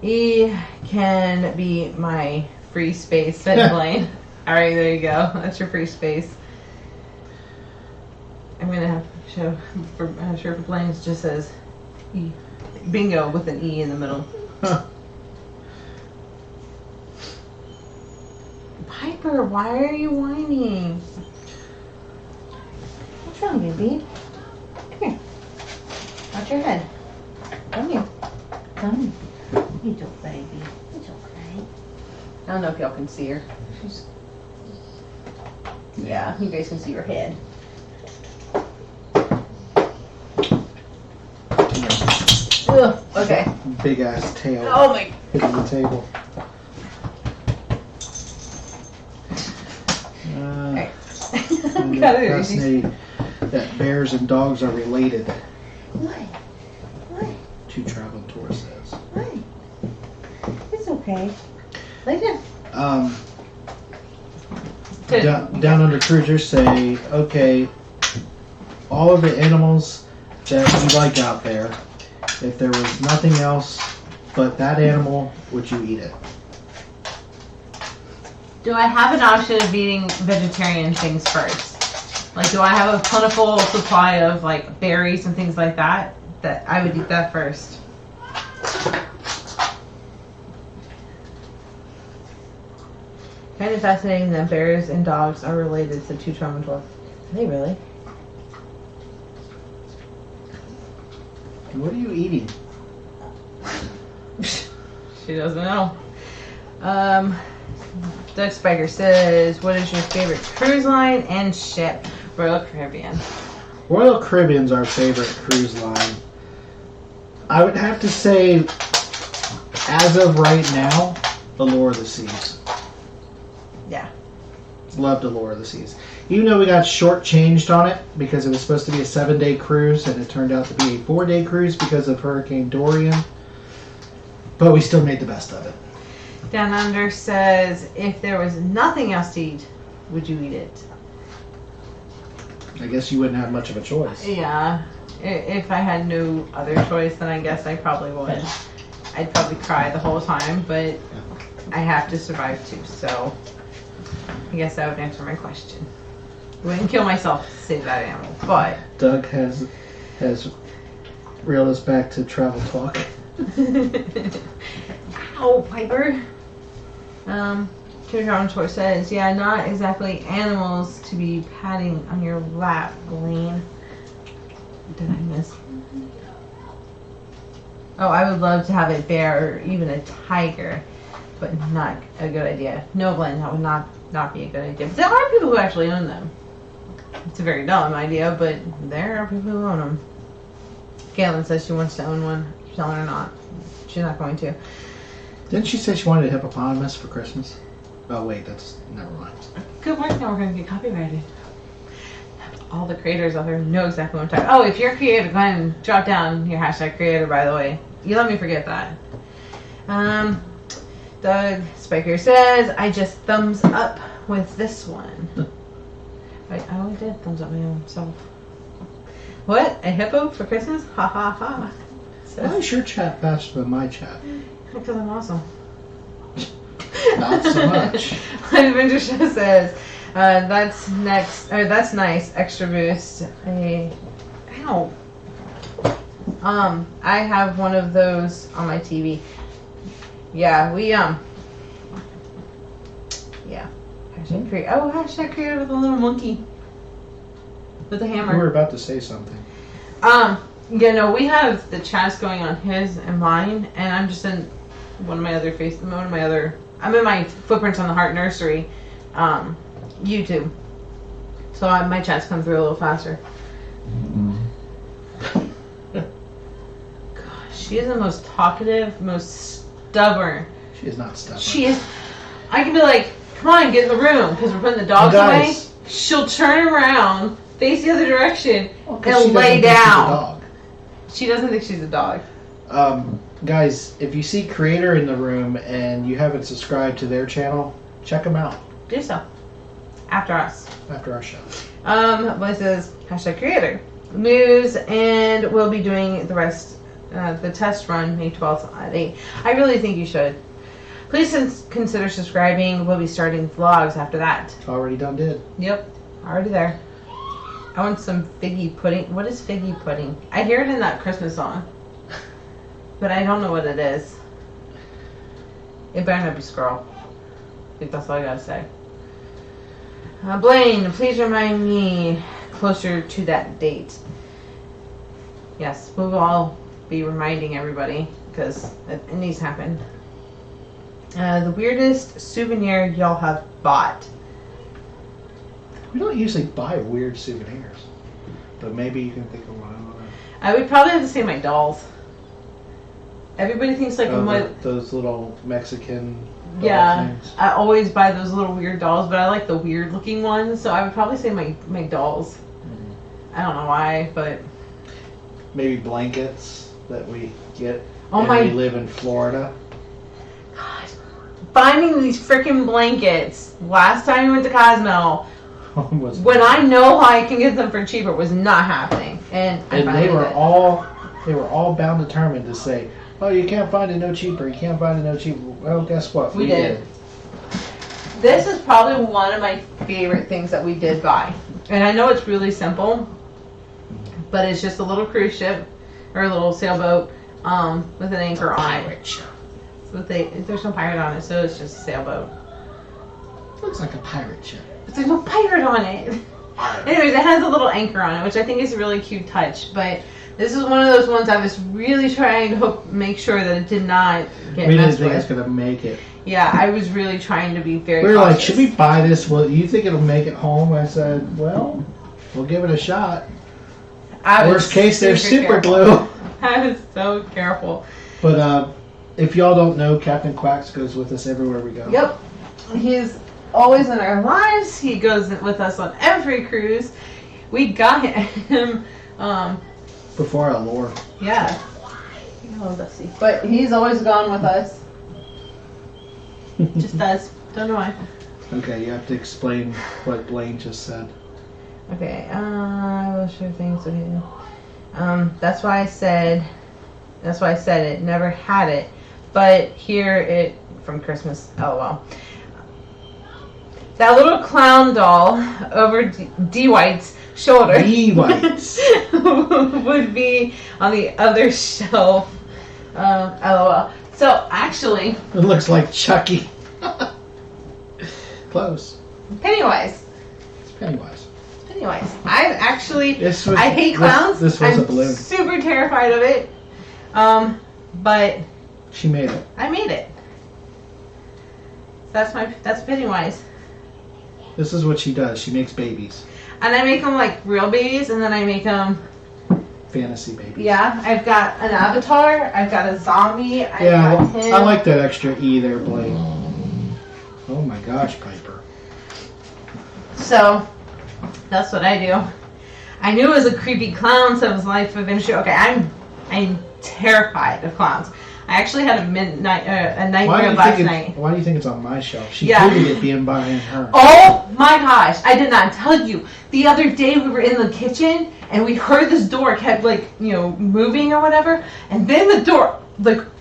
E can be my free space, said Blaine. Alright, there you go. That's your free space. I'm gonna have to show for Blaine, it just says E. Bingo with an E in the middle. Huh. Piper, why are you whining? What's wrong, baby? Come here. Watch your head. Come here. Come here. It's okay, baby. It's okay. I don't know if y'all can see her. She's... Yeah, you guys can see her head. Ugh, okay. Big ass tail Oh my. hitting the table. Okay. I'm fascinated that bears and dogs are related. What? What? Two traveling tour says. What? It's okay. Lay down. Down under cruisers say, okay, all of the animals that you like out there, if there was nothing else but that animal, would you eat it? Do I have an option of eating vegetarian things first? Like, do I have a plentiful supply of, like, berries and things like that? That I would eat that first. Kind of fascinating that bears and dogs are related to two trauma dwarfs. Are they really? What are you eating? She doesn't know. Doug Spiker says, what is your favorite cruise line and ship? Royal Caribbean. Royal Caribbean's our favorite cruise line. I would have to say, as of right now, Allure of the Seas. Yeah. Loved Allure of the Seas. Even though we got shortchanged on it because it was supposed to be a 7-day cruise and it turned out to be a 4-day cruise because of Hurricane Dorian. But we still made the best of it. Down Under says, if there was nothing else to eat, would you eat it? I guess you wouldn't have much of a choice. Yeah. If I had no other choice, then I guess I probably would. I'd probably cry the whole time, but I have to survive too, so I guess that would answer my question. I wouldn't kill myself to save that animal, but... Doug has reeled us back to travel talk. Ow, Piper. Kim Troy says, yeah, not exactly animals to be patting on your lap, Blaine. Did I miss? Oh, I would love to have a bear or even a tiger, but not a good idea. No, Blaine, that would not be a good idea. But there are people who actually own them. It's a very dumb idea, but there are people who own them. Galen says she wants to own one. Tell her not. She's not going to. Didn't she say she wanted a hippopotamus for Christmas? Oh wait, that's never mind. Good work. Now we're going to get copyrighted. All the creators out there know exactly what I'm talking about. Oh, if you're a creator, go ahead and drop down your hashtag creator, by the way. You let me forget that. Doug Spiker says, I just thumbs up with this one. Wait, I only did thumbs up myself. What? A hippo for Christmas? Ha ha ha. Why is your chat faster than my chat? Because I'm awesome. Not so much. Adventure Show says, that's next, or that's nice, extra boost. Ow. I have one of those on my TV. Yeah, yeah. Hashtag create. Oh, hashtag created with a little monkey. With a hammer. You were about to say something. Yeah, no, we have the chats going on his and mine, and I'm just in I'm in my Footprints on the Heart Nursery, YouTube. So my chats come through a little faster. Gosh, she is the most talkative, most stubborn. She is not stubborn. She is. I can be like, come on, get in the room, because we're putting the dogs away. She'll turn around, face the other direction, and lay down. She doesn't think she's a dog. Guys, if you see Creator in the room and you haven't subscribed to their channel, check them out. Do so. After us. After our show. What says hashtag Creator. News, and we'll be doing the rest the test run, May 12th at 8. I really think you should. Please consider subscribing. We'll be starting vlogs after that. Already done did. Yep, already there. I want some figgy pudding. What is figgy pudding? I hear it in that Christmas song, but I don't know what it is. It better not be Squirrel. I think that's all I gotta say. Blaine, please remind me closer to that date. Yes, we will all be reminding everybody because it needs to happen. The weirdest souvenir y'all have bought. We don't usually buy weird souvenirs, but maybe you can think of one. I don't know. I would probably have to say my dolls. Everybody thinks like those little Mexican doll things. I always buy those little weird dolls, but I like the weird looking ones, so I would probably say my dolls. Mm-hmm. I don't know why, but maybe blankets that we get. We live in Florida. God, finding these freaking blankets. Last time we went to Cosmo, when I know how I can get them for cheaper, was not happening, and they were all bound determined to say, "Oh, you can't find it no cheaper. You can't find it no cheaper." Well, guess what? We did. This is probably one of my favorite things that we did buy, and I know it's really simple, but it's just a little cruise ship or a little sailboat with an anchor on it. Pirate ship. There's no pirate on it, so it's just a sailboat. Looks like a pirate ship. But there's no pirate on it. Anyways, it has a little anchor on it, which I think is a really cute touch. But this is one of those ones I was really trying to make sure that it did not get messed with. We didn't think it was going to make it. Yeah, I was really trying to be very We were cautious. like, should we buy this? Well, you think it'll make it home? I said, well, we'll give it a shot. Worst case, there's super glue. I was so careful. But if y'all don't know, Captain Quacks goes with us everywhere we go. Yep. He's always in our lives. He goes with us on every cruise. We got him before our Lord. Yeah. Oh, Dusty. But he's always gone with us. Just does. Don't know why. Okay, you have to explain what Blaine just said. Okay, I will share things with you. That's why I said it. Never had it. But here it from Christmas. LOL. That little clown doll over D White's shoulder. D White's would be on the other shelf. LOL. So actually, it looks like Chucky. Close. Pennywise. It's Pennywise. Anyways, I hate clowns. This was a balloon. I'm super terrified of it. But she made it. I made it. That's Pennywise. This is what she does. She makes babies. And I make them like real babies, and then I make them fantasy babies. Yeah, I've got an avatar. I've got a zombie. I like that extra E there, Blake. Oh my gosh, Piper. So that's what I do. I knew it was a creepy clown, so it was Life of Adventure. Okay, I'm terrified of clowns. I actually had a nightmare last night. Why do you think it's on my shelf? She booted it being behind her. Oh my gosh! I did not tell you. The other day we were in the kitchen and we heard this door kept moving or whatever, and then the door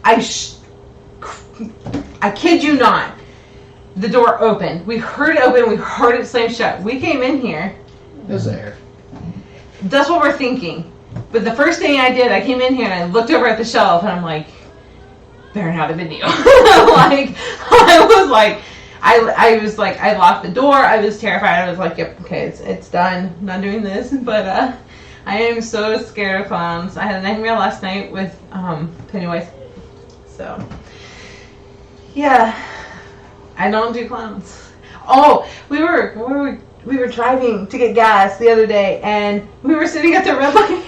I kid you not, the door opened. We heard it open. We heard it slam shut. We came in here. There's air. That's what we're thinking. But the first thing I did, I came in here and I looked over at the shelf and I'm like, better not a video. I locked the door. I was terrified. I was like, yep, okay, it's done. I'm not doing this. But I am so scared of clowns. I had a nightmare last night with Pennywise. So yeah, I don't do clowns. Oh, we were driving to get gas the other day, and we were sitting at the red light.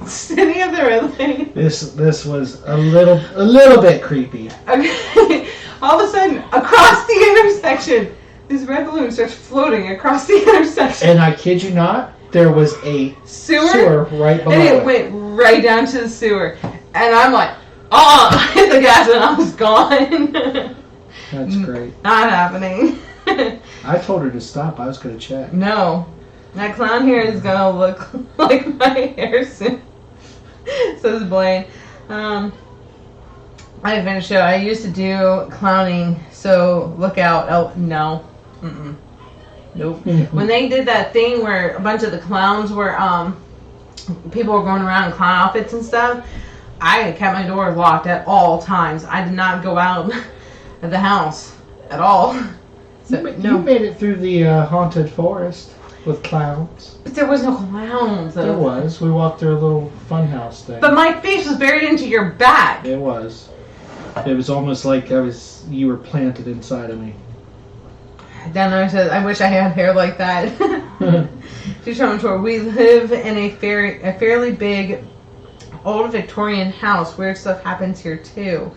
Sitting at the red light. This was a little bit creepy. Okay. All of a sudden, across the intersection, this red balloon starts floating across the intersection. And I kid you not, there was a sewer right below it. And it went right down to the sewer. And I'm like, I hit the gas and I was gone. That's great. Not happening. I told her to stop. I was going to check. No. That clown hair is going to look like my hair soon. Says Blaine. I finished show. I used to do clowning, so look out. Oh, no. Mm-mm. Nope. When they did that thing where a bunch of the clowns were, people were going around in clown outfits and stuff, I kept my door locked at all times. I did not go out of the house at all. So, You made it through the haunted forest with clowns. But there was no clowns. There was. We walked through a little funhouse thing. But my face was buried into your back. It was. It was almost like you were planted inside of me. Then I said, I wish I had hair like that. She's from tour. We live in a fairly big, old Victorian house. Weird stuff happens here too.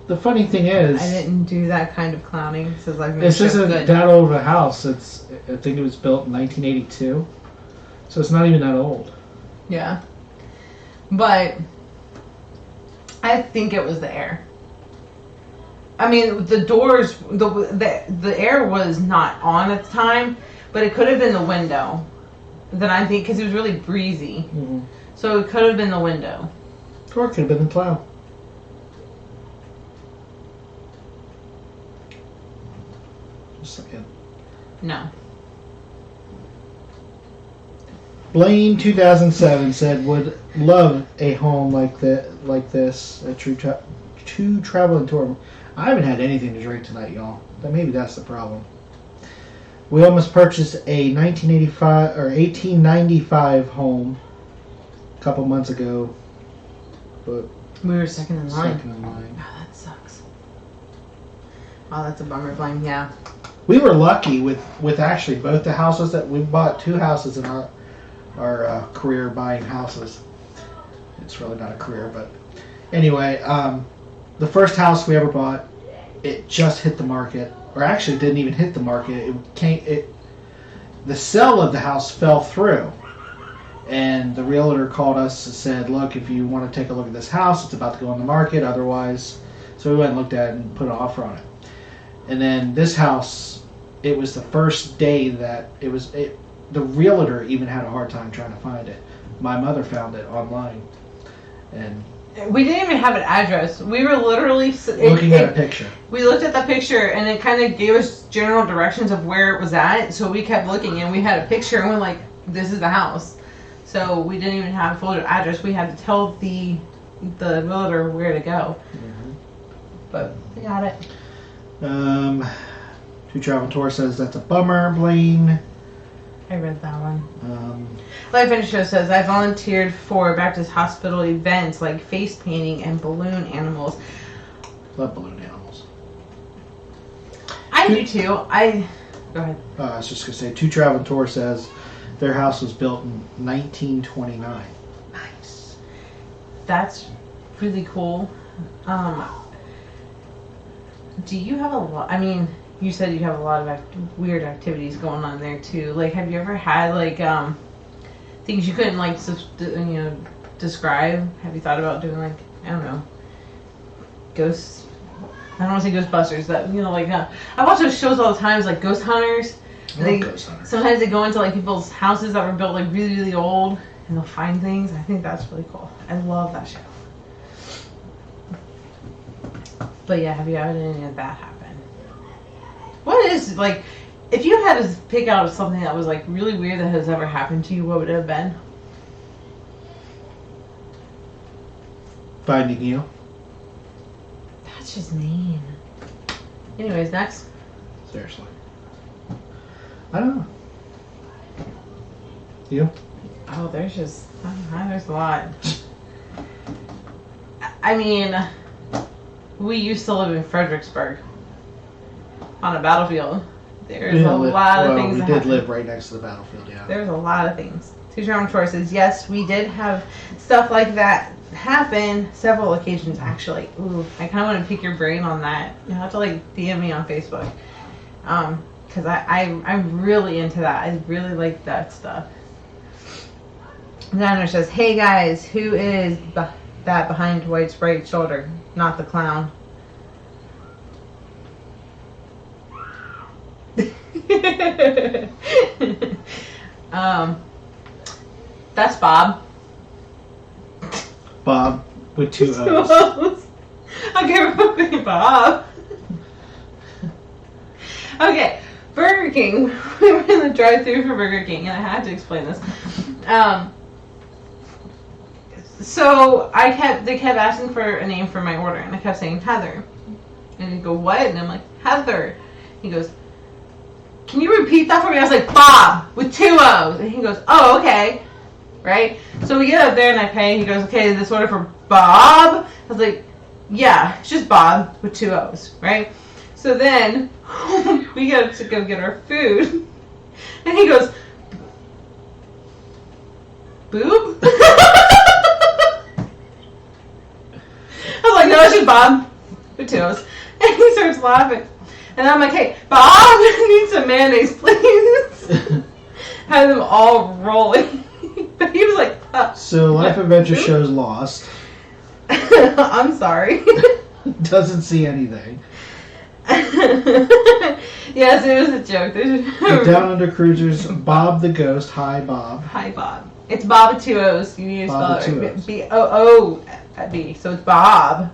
The funny thing is, I didn't do that kind of clowning. Says like this isn't that old of a house. I think it was built in 1982, so it's not even that old. Yeah, but I think it was the air. I mean, the doors, the air was not on at the time, but it could have been the window. That I think, because it was really breezy, so it could have been the window. Or it could have been the clown. Just a second. No. Blaine 2007 said would love a home like this, a true traveling tour. I haven't had anything to drink tonight, y'all. Maybe that's the problem. We almost purchased a 1895 home a couple months ago, but We were second in line. second in line. Oh, that sucks. Oh, that's a bummer, Blaine. Yeah. We were lucky with actually both the houses that we bought. 2 houses in our career buying houses. It's really not a career, but anyway, the first house we ever bought, it just hit the market, or actually didn't even hit the market. The sale of the house fell through, and the realtor called us and said, "Look, if you want to take a look at this house, it's about to go on the market. Otherwise," so we went and looked at it and put an offer on it. And then this house, it was the first day that the realtor even had a hard time trying to find it. My mother found it online, and We didn't even have an address. We were literally looking at a picture. We looked at the picture, and it kind of gave us general directions of where it was at. So we kept looking, and we had a picture, and we're like, "This is the house." So we didn't even have a full address. We had to tell the realtor where to go. But we got it. Two Travel Tour says that's a bummer, Blaine. I read that one. Life in Show says, I volunteered for Baptist Hospital events like face painting and balloon animals. Love balloon animals. I do too. Go ahead. I was just going to say, Two Travel Tour says their house was built in 1929. Nice. That's really cool. Do you have a lot? I mean, you said you have a lot of weird activities going on there too. Like, have you ever had like things you couldn't like describe? Have you thought about doing like, I don't know, ghosts? I don't want to say Ghostbusters. That like I watch those shows all the time. It's like Ghost Hunters. Ghost Hunters. Sometimes they go into like people's houses that were built like really really old, and they'll find things. I think that's really cool. I love that show. But yeah, have you had any of that happen? What is, like, if you had to pick out something that was like really weird that has ever happened to you, what would it have been? Finding you. That's just mean. Anyways, next. Seriously. I don't know. You? Oh, there's just, there's a lot. I mean, we used to live in Fredericksburg on a battlefield. There's a lot of things. We did live right next to the battlefield, yeah. There's a lot of things. Two German Tour says, yes, we did have stuff like that happen several occasions, actually. Ooh, I kind of want to pick your brain on that. You have to, like, DM me on Facebook. Because I'm really into that. I really like that stuff. Xander says, hey, guys, who is that behind Dwight's right shoulder? Not the clown. That's Bob. Bob with 2 O's. Okay, Bob. Okay, Burger King. We were in the drive-thru for Burger King, and I had to explain this. So they kept asking for a name for my order, and I kept saying Heather. And he'd go, what? And I'm like, Heather. He goes, can you repeat that for me? I was like, Bob with 2 O's. And he goes, oh, okay. Right? So we get up there and I pay. He goes, okay, this order for Bob? I was like, yeah, it's just Bob with 2 O's. Right? So then we go to go get our food. And he goes, boob? I was like, no, it's just Bob with 2 O's. And he starts laughing. And I'm like, hey, Bob, I need some mayonnaise, please. Had them all rolling. But he was like, So Life Adventure Show's lost. I'm sorry. Doesn't see anything. Yes, it was a joke. The Down Under Cruisers, Bob the Ghost. Hi, Bob. Hi, Bob. It's Bob with 2 O's. You need to Bob spell with it 2 O's. B-O-O-B. So it's Bob.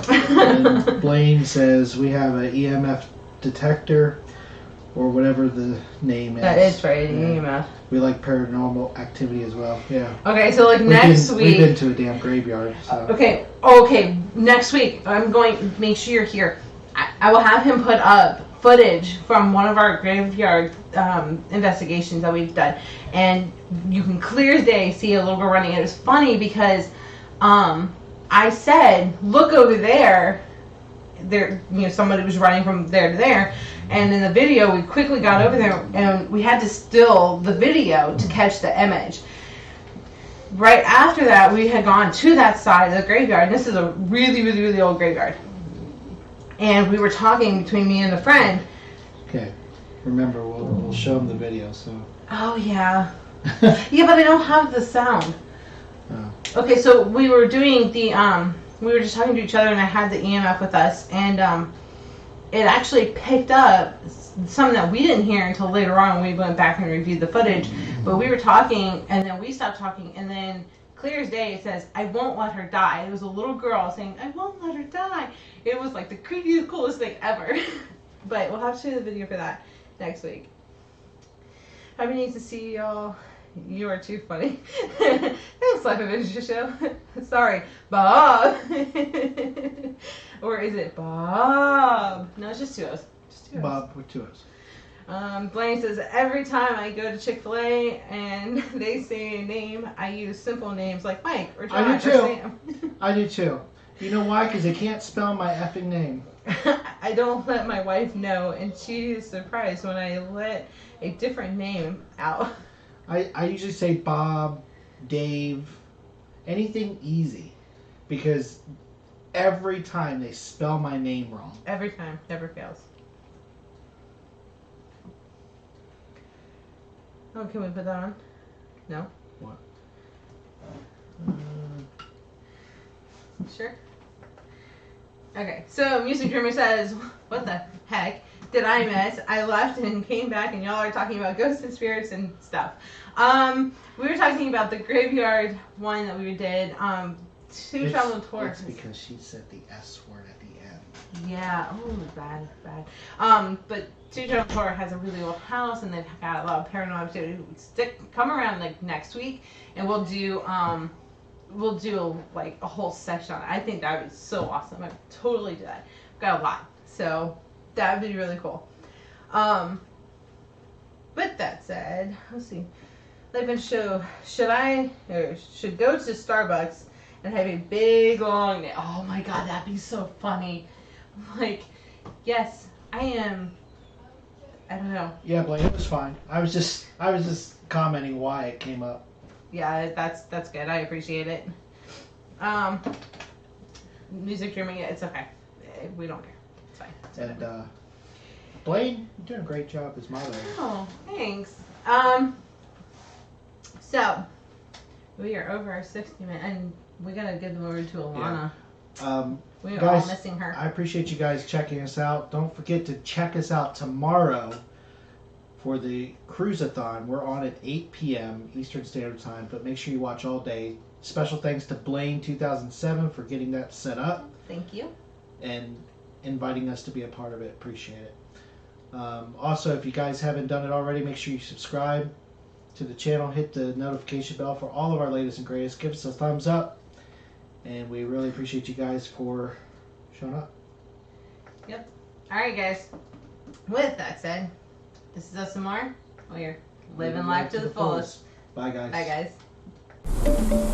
And Blaine says we have an EMF detector, or whatever the name is. That is right, Yeah. EMF. We like paranormal activity as well. Yeah. Okay, so like next We've week. been to a damn graveyard. So. Okay, next week I'm going to make sure you're here. I will have him put up footage from one of our graveyard investigations that we've done, and you can clear as day see a little girl running. It was funny because I said, look over there. There, somebody was running from there to there, and in the video we quickly got over there and we had to still the video to catch the image. Right after that, we had gone to that side of the graveyard. And this is a really, really, really old graveyard. And we were talking between me and a friend. Okay. Remember, we'll show them the video. So. Oh yeah. Yeah, but I don't have the sound. Oh. Okay, so we were doing the we were just talking to each other, and I had the EMF with us, and it actually picked up something that we didn't hear until later on when we went back and reviewed the footage. But we were talking, and then we stopped talking, and then clear as day it says, I won't let her die. It was a little girl saying, I won't let her die. It was like the creepiest, coolest thing ever. But we'll have to show you the video for that next week. Happy needs to see y'all. You are too funny. Thanks, Life Adventure Show. Sorry, Bob. Or is it Bob? No, it's just 2 O's. Just 2 O's. Bob with 2 O's. Blaine says, every time I go to Chick-fil-A and they say a name, I use simple names like Mike or John I do or too. Sam. I do too. You know why? Because they can't spell my effing name. I don't let my wife know, and she is surprised when I let a different name out. I usually say Bob, Dave, anything easy. Because every time they spell my name wrong. Every time, never fails. Oh, can we put that on? No? What? Sure. Okay, so Music Dreamer says, what the heck did I miss? I left and came back and y'all are talking about ghosts and spirits and stuff. We were talking about the graveyard one that we did, Two Travel Tours. It's because she said the S word at the end. Yeah, oh, bad. But Two Travel Tour has a really old house and they've got a lot of paranormal activity. Come around like next week and we'll do like a whole section on it. I think that would be so awesome. I'd totally do that. I've got a lot, so that would be really cool. With that said, let's see. Life and Show, should go to Starbucks and have a big long nail. Oh my god, that'd be so funny. Like, yes, I am. I don't know. Yeah, Blaine, it was fine. I was just commenting why it came up. Yeah, that's good. I appreciate it. Music Dreaming, yeah, it's okay. We don't care. It's fine. And Blaine, you're doing a great job as moderator. Oh, thanks. So we are over our 60 minutes, and we gotta give them over to Alana. We are guys, all missing her. I appreciate you guys checking us out. Don't forget to check us out tomorrow for the Cruise-a-thon. We're on at 8 p.m. Eastern Standard Time, but make sure you watch all day. Special thanks to Blaine 2007 for getting that set up Thank you. and inviting us to be a part of it. Appreciate it. Also, if you guys haven't done it already, make sure you subscribe to the channel. Hit the notification bell for all of our latest and greatest. Give us a thumbs up. And we really appreciate you guys for showing up. Yep. All right, guys. With that said, this is Us and More. We're living life to the fullest. Bye, guys. Bye, guys.